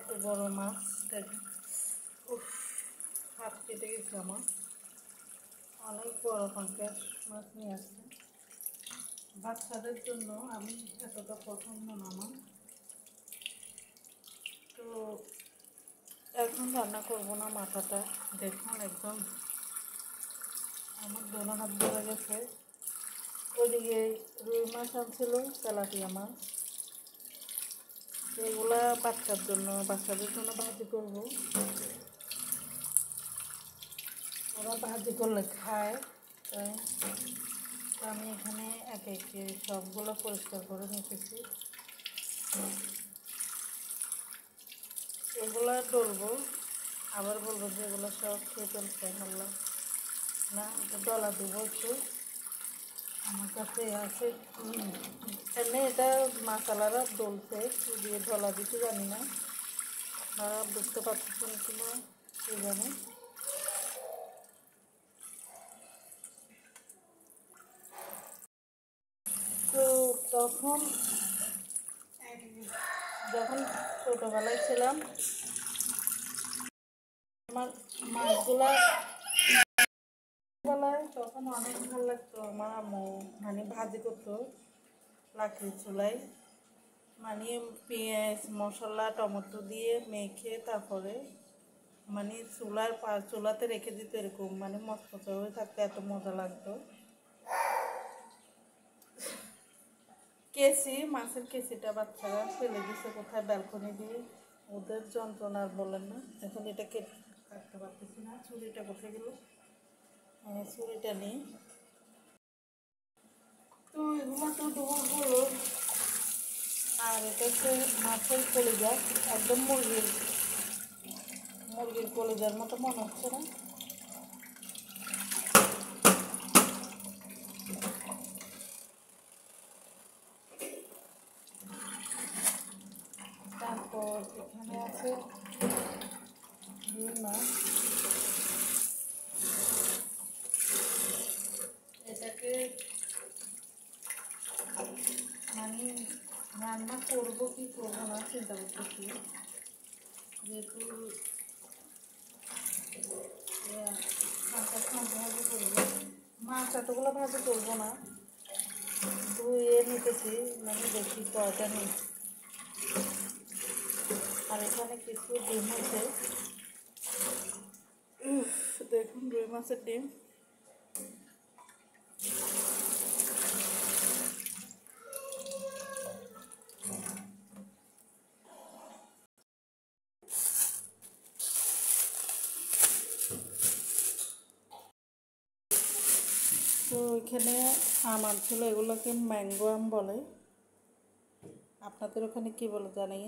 এত বড় মাছ দেখেন, হাত কেটে গেছে আমার। অনেক বড় পঞ্চাশ মাছ নিয়ে আসছে বাচ্চাদের জন্য। আমি এতটা পছন্দ না আমার। তো এখন রান্না করবো না মাথাটা। দেখুন একদম আমার দোনো হাত ধরে গেছে। ওইদিকে রুই মাছ আনছিল, তেলাপিয়া মাছ, এগুলা বাচ্চাদের জন্য ভাজি করবো। ওরা ভাজি করলে খায়, তাই আমি এখানে একে একে সবগুলো পরিষ্কার করে নিতেছি। এগুলা ডলবো, আবার বলবো যে এগুলো সব খেয়ে ফেলছে আল্লাহ না, এটা ডলা দেবো একটু। আমার কাছে আছে এমনি, এটা মশালারা ডলছে, কি দিয়ে ডলা দিতে জানি না, আপনারা বুঝতে পারছেন কিনা কে জানে। তো যখন ছোটোবেলায় ছিলাম, আমার মাছগুলা তখন অনেক ভালো লাগতো। আমার আম্মু মানে ভাজি করতো লাকড়ির চুলায়, মানে পেঁয়াজ মশলা টমেটো দিয়ে মেখে তারপরে মানে চুলাতে রেখে দিত, এরকম মানে মচমচে হয়ে থাকতে এত মজা লাগতো। মাছের কেসিটা বাচ্চারা ফেলে দিছে কোথায় ব্যালকনি দিয়ে, ওদের যন্ত্রণার বলেন না। এখন এটা কাটতে পারতেছি না, ছুরিটা কোথায় গেল, ছুরিটা নেই। তো এগুলো তো ধোবো, আর এটা হচ্ছে মাছের কলিজা, একদম মুরগির কলিজার মতো মনে হচ্ছে না। তারপর এখানে আছে রুই মাছ, এটাকে মানে রান্না করবো কি করবো না চিন্তা করতেছি, যেহেতু ভাজি করবো। মাছ এতগুলো ভাজি করবো না, ধুয়ে নিতেছি, মানে দেখি কয়টা নেই। আর এখানে কিছু ডিম আছে, দেখুন রুই মাছের ডিম। তো এখানে আম আনছিল, এগুলোকে ম্যাঙ্গো আম বলে, আপনাদের ওখানে কী বলে জানি।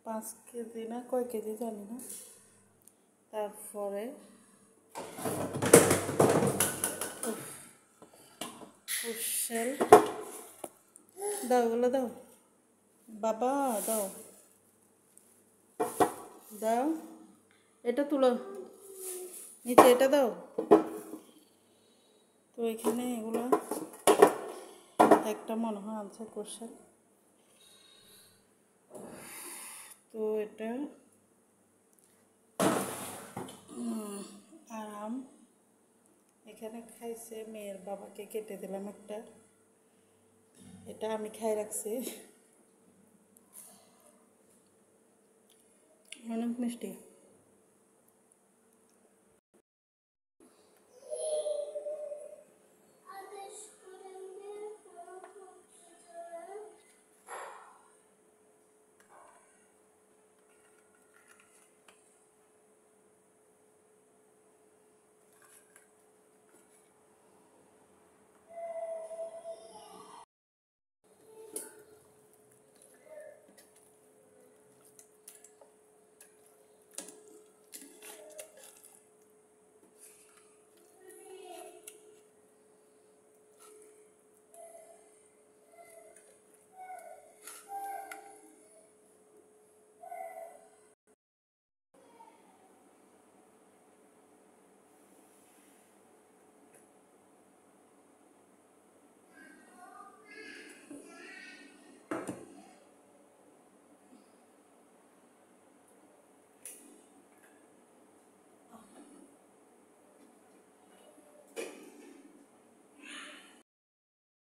5 কেজি না কয় কেজি জানি না। তারপরে কুশেল দাও, এগুলো দাও বাবা, দাও দাও, এটা তুলো নিচে, এটা দাও। তো এখানে এগুলো একটা মনে হয় আনছে কুশেল। তো এটা আম এখানে খাইছে, মেয়ের বাবাকে কেটে দিলাম একটা, এটা আমি খাই রাখছি, অনেক মিষ্টি।